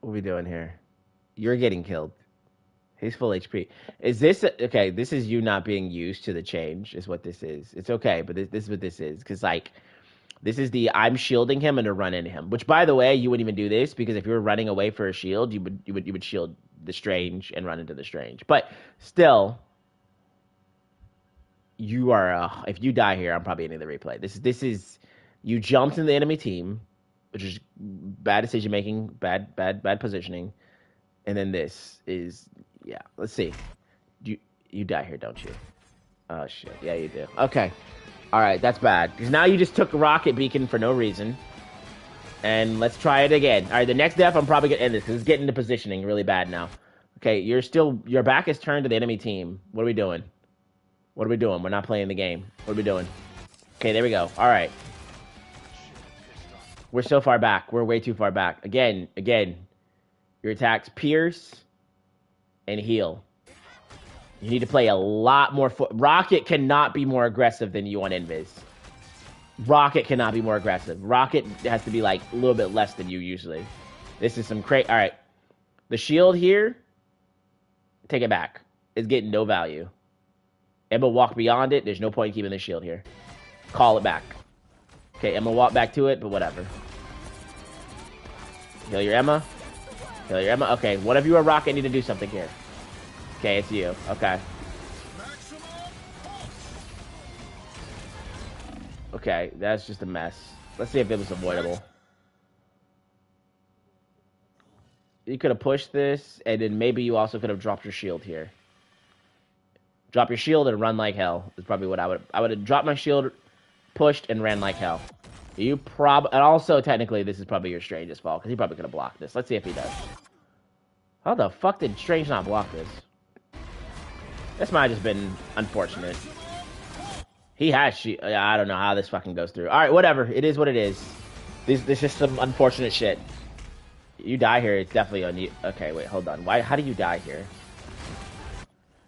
What are we doing here? You're getting killed. He's full HP. Is this okay? This is you not being used to the change. Is what this is. It's okay, but this is what this is. Because like, this is the I'm shielding him and to run into him. Which, by the way, you wouldn't even do this because if you were running away for a shield, you would shield the strange and run into the strange. But still, you are. If you die here, I'm probably ending the replay. This is you jumped in the enemy team, which is bad decision making, bad positioning, and then this is. Yeah, let's see. You die here, don't you? Oh, shit. Yeah, you do. Okay. All right, that's bad. Because now you just took a rocket beacon for no reason. And let's try it again. All right, the next death, I'm probably going to end this because it's getting into positioning really bad now. Okay, your back is turned to the enemy team. What are we doing? What are we doing? We're not playing the game. What are we doing? Okay, there we go. All right. We're so far back. We're way too far back. Again. Your attacks pierce and heal. You need to play a lot more. Rocket cannot be more aggressive than you on Invis. Rocket cannot be more aggressive. Rocket has to be like a little bit less than you usually. This is some crazy. All right, the shield here. Take it back. It's getting no value. Emma walk beyond it. There's no point in keeping the shield here. Call it back. Okay, Emma walk back to it, but whatever. Heal your Emma. Heal your Emma. Okay, one of you or Rocket need to do something here. Okay, it's you. Okay. Okay, that's just a mess. Let's see if it was avoidable. You could have pushed this, and then maybe you also could have dropped your shield here. Drop your shield and run like hell is probably what I would have dropped my shield, pushed, and ran like hell. And also, technically, this is probably your Strange's fault, because he probably could have blocked this. Let's see if he does. How the fuck did Strange not block this? This might have just been unfortunate. He has I don't know how this fucking goes through. Alright, whatever. It is what it is. This is some unfortunate shit. You die here, it's definitely on you. Okay, wait, hold on. How do you die here?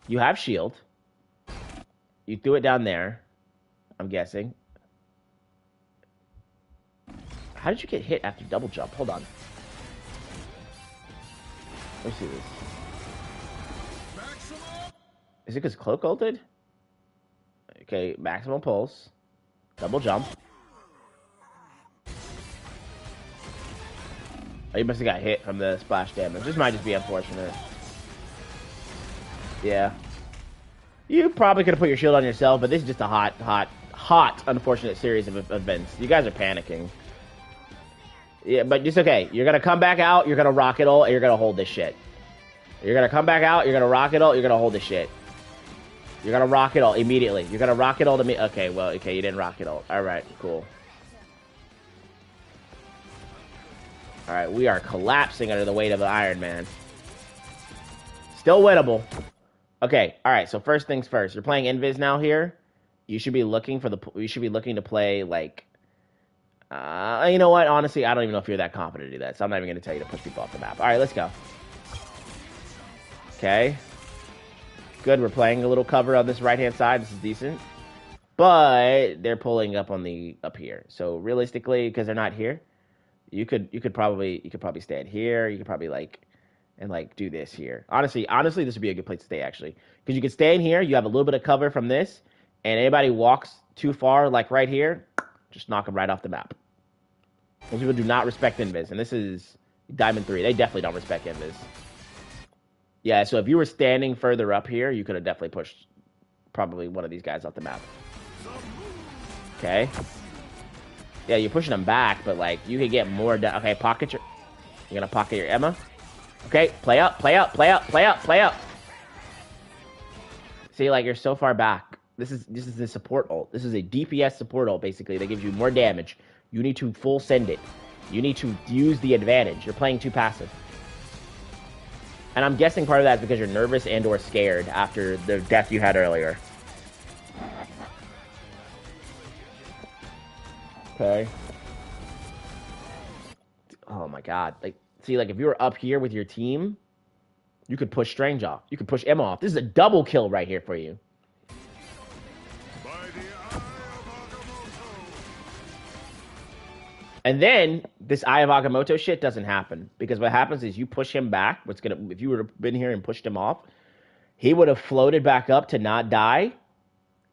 You have shield. You threw it down there, I'm guessing. How did you get hit after double jump? Hold on. Let me see this. Is it because Cloak ulted? Okay, maximum pulse. Double jump. Oh, you must have got hit from the splash damage. This might just be unfortunate. Yeah. You probably could have put your shield on yourself, but this is just a hot, unfortunate series of events. You guys are panicking. Yeah, but it's okay. You're going to come back out, you're going to rocket ult, and you're going to hold this shit. You're going to come back out, you're going to rocket ult, you're going to hold this shit. You're going to rocket ult immediately. You're going to rocket ult immediately. Okay, well, okay, you didn't rocket ult. All right, cool. All right, we are collapsing under the weight of the Iron Man. Still winnable. Okay, all right. So first things first. You're playing Invis now here. You should be looking for the. You should be looking to play like. You know what? Honestly, I don't even know if you're that confident to do that. So I'm not even going to tell you to push people off the map. All right, let's go. Okay. Good. We're playing a little cover on this right-hand side. This is decent. But they're pulling up on the up here. So realistically, because they're not here, you could probably stand here. You could probably like do this here. Honestly, this would be a good place to stay actually, because you can stay in here. You have a little bit of cover from this, and anybody walks too far, like right here, just knock them right off the map. Those people do not respect Invis, and this is Diamond 3. They definitely don't respect Invis. Yeah, so if you were standing further up here, you could have definitely pushed probably one of these guys off the map. Okay. Yeah, you're pushing them back, but like you could get more. Okay, pocket your. You're gonna pocket your Emma. Okay, play up, play up, play up, play up, play up. See, like you're so far back. This is the support ult. This is a DPS support ult basically that gives you more damage. You need to full send it. You need to use the advantage. You're playing too passive. And I'm guessing part of that is because you're nervous and or scared after the death you had earlier. Okay. Oh my god. Like, see, like if you were up here with your team, you could push Strange off. You could push Emma off. This is a double kill right here for you. And then this Eye of Agamotto shit doesn't happen, because what happens is you push him back. If you would have been here and pushed him off, he would have floated back up to not die,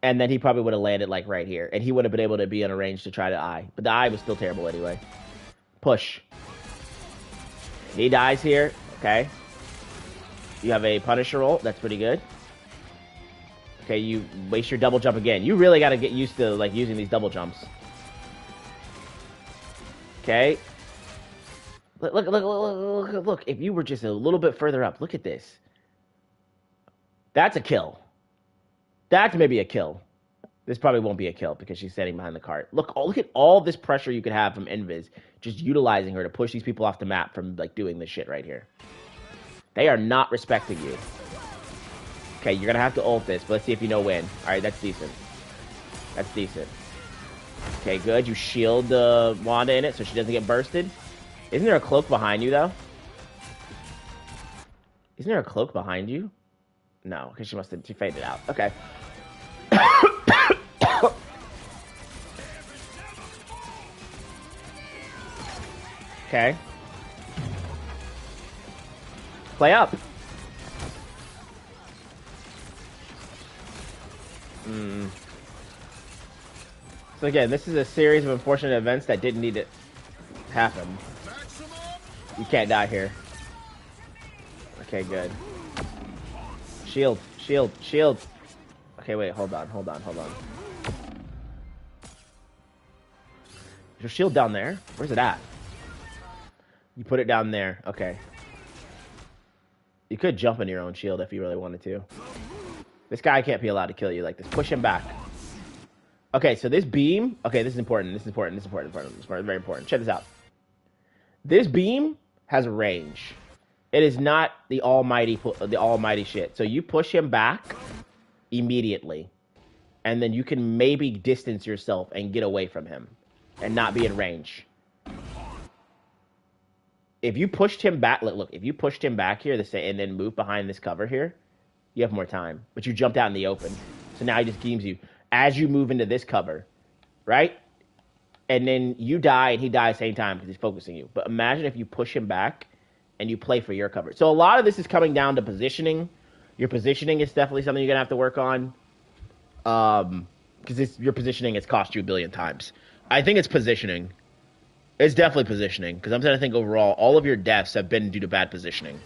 and then he probably would have landed like right here, and he would have been able to be in a range to try to eye. But the eye was still terrible anyway. Push. He dies here. Okay. You have a Punisher ult. That's pretty good. Okay, you waste your double jump again. You really got to get used to like using these double jumps. Okay. Look. If you were just a little bit further up, look at this. That's a kill. That's maybe a kill. This probably won't be a kill because she's standing behind the cart. Look at all this pressure you could have from Invis, just utilizing her to push these people off the map from like doing this shit right here. They are not respecting you. Okay, you're gonna have to ult this, but let's see if you know when. All right, that's decent. That's decent. Okay, good. You shield the Wanda in it so she doesn't get bursted. Isn't there a cloak behind you, though? Isn't there a cloak behind you? No, because she faded out. Okay. Okay. Play up. So again, this is a series of unfortunate events that didn't need to happen. You can't die here. Okay, good. Shield, shield, shield. Okay, wait, hold on. Is your shield down there? Where's it at? You put it down there. Okay. You could jump in your own shield if you really wanted to. This guy can't be allowed to kill you like this. Push him back. Okay, so this beam... Okay, this is important. Very important. Check this out. This beam has range. It is not the almighty shit. So you push him back immediately. And then you can maybe distance yourself and get away from him. And not be in range. If you pushed him back... Look, if you pushed him back here and then moved behind this cover here, you have more time. But you jumped out in the open. So now he just games you as you move into this cover, right? And then you die and he dies at the same time because he's focusing you. But imagine if you push him back and you play for your cover. So a lot of this is coming down to positioning. Your positioning is definitely something you're gonna have to work on. Because your positioning has cost you a billion times. I think it's positioning. It's definitely positioning because I'm trying to think overall. All of your deaths have been due to bad positioning.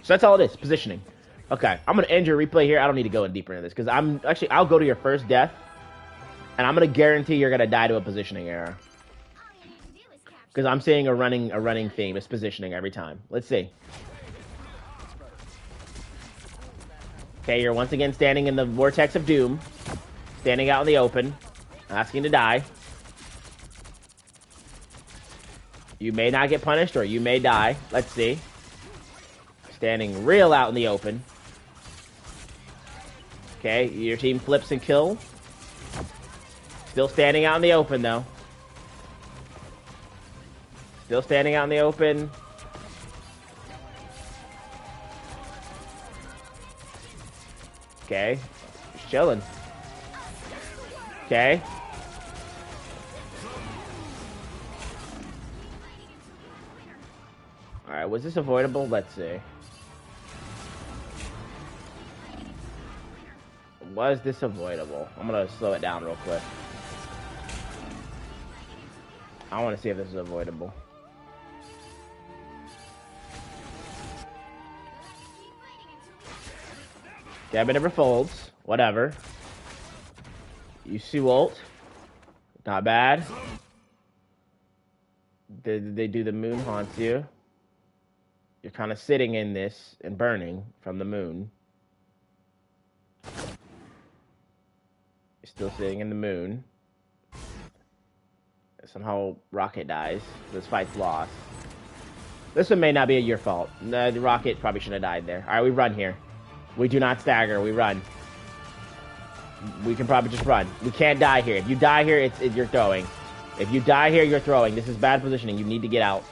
So that's all it is, positioning. Okay, I'm gonna end your replay here. I don't need to go in deeper into this because I'll go to your first death, and I'm gonna guarantee you're gonna die to a positioning error. Because I'm seeing a running theme. It's positioning every time. Let's see. Okay, you're once again standing in the vortex of doom, standing out in the open, asking to die. You may not get punished, or you may die. Let's see. Standing real out in the open. Okay, your team flips and kills. Still standing out in the open, though. Still standing out in the open. Okay. Just chilling. Okay. Alright, was this avoidable? Let's see. Was this avoidable? I'm gonna slow it down real quick. I want to see if this is avoidable. Gabba never folds. Whatever. You see ult. Not bad. They do the moon haunts you. You're kind of sitting in this and burning from the moon. You're still sitting in the moon. Somehow Rocket dies. This fight's lost. This one may not be your fault. No, the Rocket probably shouldn't have died there. Alright, we run here. We do not stagger. We run. We can probably just run. We can't die here. If you die here, you're throwing. If you die here, you're throwing. This is bad positioning. You need to get out.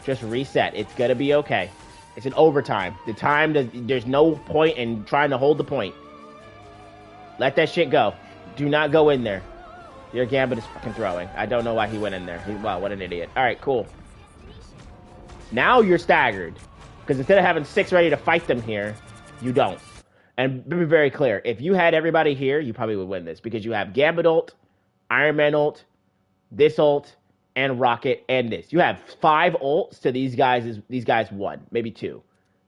Just reset. It's gonna be okay. It's an overtime. There's no point in trying to hold the point. Let that shit go. Do not go in there. Your Gambit is fucking throwing. I don't know why he went in there. Wow, what an idiot. Alright, cool. Now you're staggered. Because instead of having 6 ready to fight them here, you don't. And be very clear, if you had everybody here, you probably would win this. Because you have Gambit ult, Iron Man ult, this ult, and Rocket, and this. You have 5 ults to these guys 1, maybe 2.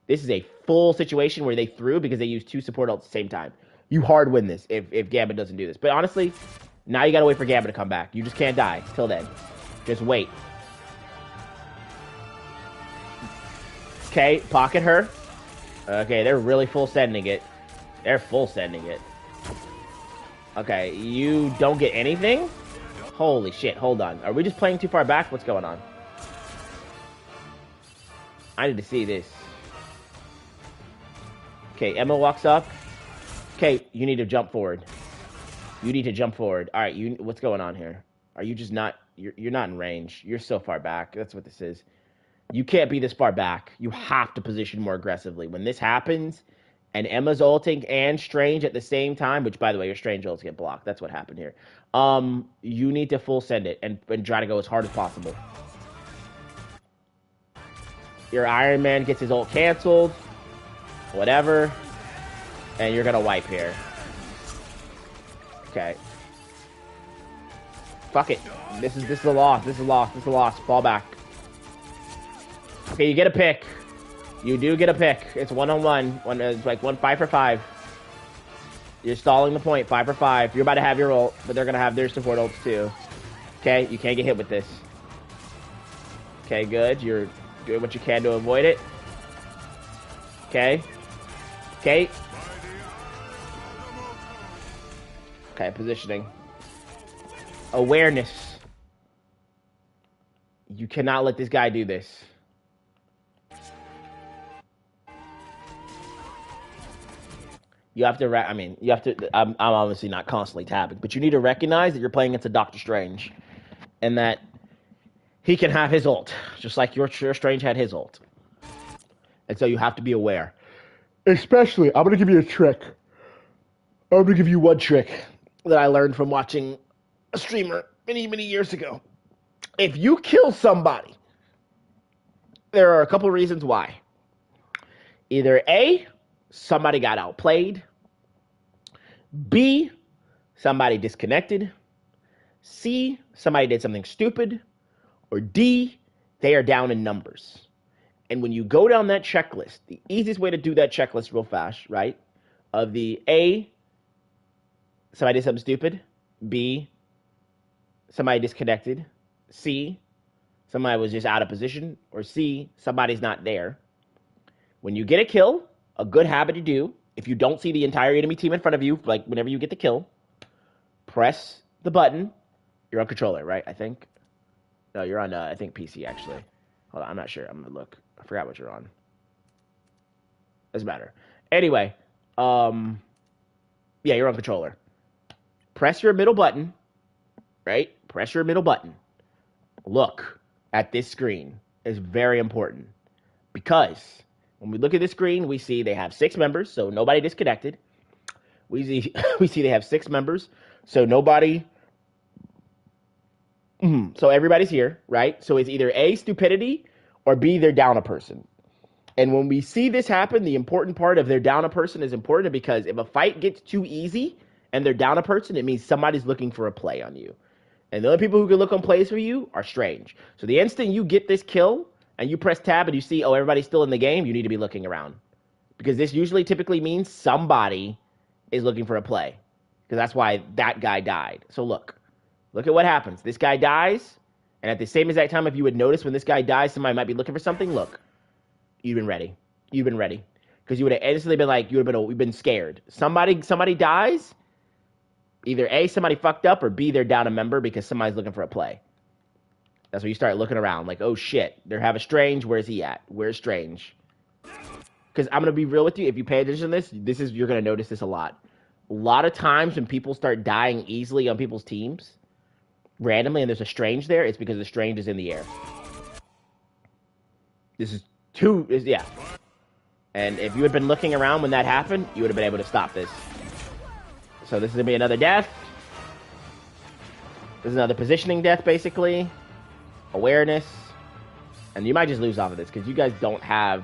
This is a full situation where they threw because they used 2 support ults at the same time. You hard win this if Gambit doesn't do this. But honestly, now you gotta wait for Gambit to come back. You just can't die till then. Just wait. Okay, pocket her. Okay, they're really full sending it. They're full sending it. Okay, you don't get anything? Holy shit, hold on. Are we just playing too far back? What's going on? I need to see this. Okay, Emma walks up. Okay, you need to jump forward. You need to jump forward. All right, what's going on here? Are you just not... You're not in range. You're so far back. That's what this is. You can't be this far back. You have to position more aggressively. When this happens, and Emma's ulting and Strange at the same time, which, by the way, your Strange ults get blocked. That's what happened here. You need to full send it and try to go as hard as possible. Your Iron Man gets his ult canceled. Whatever. And you're going to wipe here. Okay. Fuck it. This is a loss. This is a loss. This is a loss. Fall back. Okay, you get a pick. You do get a pick. It's 1-on-1. It's like 5 for 5. You're stalling the point. 5 for 5. You're about to have your ult, but they're going to have their support ults too. Okay, you can't get hit with this. Okay, good. You're doing what you can to avoid it. Okay. Okay. Okay, positioning. Awareness. You cannot let this guy do this. You have to, I'm obviously not constantly tapping, but you need to recognize that you're playing against a Doctor Strange. And that he can have his ult, just like your Strange had his ult. And so you have to be aware. Especially, I'm going to give you a trick. I'm gonna give you one trick that I learned from watching a streamer many, many years ago. If you kill somebody, there are a couple reasons why. Either A, somebody got outplayed. B, somebody disconnected. C, somebody did something stupid. Or D, they are down in numbers. And when you go down that checklist, the easiest way to do that checklist real fast, right? Of the A, somebody did something stupid. B, somebody disconnected. C, somebody was just out of position. Or C, somebody's not there. When you get a kill, a good habit to do, if you don't see the entire enemy team in front of you, like whenever you get the kill, press the button. You're on controller, right? I think. No, you're on, I think, PC, actually. Hold on, I'm not sure. I'm going to look. I forgot what you're on. Doesn't matter. Anyway, yeah, you're on controller. Press your middle button, right? Press your middle button. Look at this screen. It's very important because when we look at this screen, we see they have 6 members, so nobody disconnected. We see we see they have 6 members, so nobody. So everybody's here, right? So it's either A, stupidity, or B, they're down a person. And when we see this happen, the important part of they're down a person is important because if a fight gets too easy and they're down a person, it means somebody's looking for a play on you. And the only people who can look on plays for you are strange. So the instant you get this kill and you press tab and you see, oh, everybody's still in the game, you need to be looking around. Because this usually typically means somebody is looking for a play. Because that's why that guy died. So look at what happens. This guy dies, and at the same exact time, if you would notice when this guy dies, somebody might be looking for something. Look, you've been ready. You've been ready. Because you would have instantly been like, you've been scared. Somebody dies. Either A, somebody fucked up, or B, they're down a member because somebody's looking for a play. That's when you start looking around, like, oh shit, they have a Strange. Where's he at? Where's Strange? Because I'm gonna be real with you. If you pay attention to this is you're gonna notice this a lot. A lot of times when people start dying easily on people's teams, randomly, and there's a Strange there, it's because the Strange is in the air. This is yeah. And if you had been looking around when that happened, you would have been able to stop this. So this is going to be another death. This is another positioning death, basically. Awareness. And you might just lose off of this, because you guys don't have...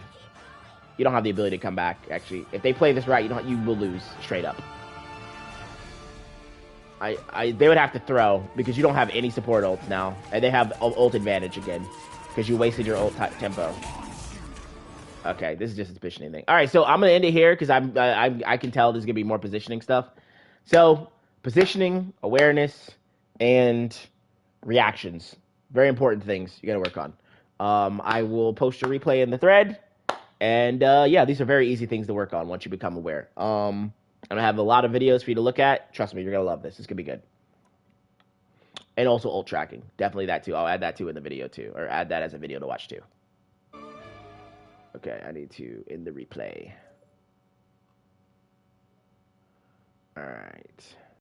You don't have the ability to come back, actually. If they play this right, you will lose straight up. They would have to throw, because you don't have any support ults now. And they have ult advantage again, because you wasted your ult tempo. Okay, this is just a positioning thing. All right, so I'm gonna end it here because I can tell there's gonna be more positioning stuff. So positioning, awareness, and reactions, very important things you gotta work on. I will post a replay in the thread, and yeah, these are very easy things to work on once you become aware. I'm gonna have a lot of videos for you to look at. Trust me, you're gonna love this. It's gonna be good. And also ult tracking, definitely that too. I'll add that too in the video too, or add that as a video to watch too. Okay, I need to end the replay. All right.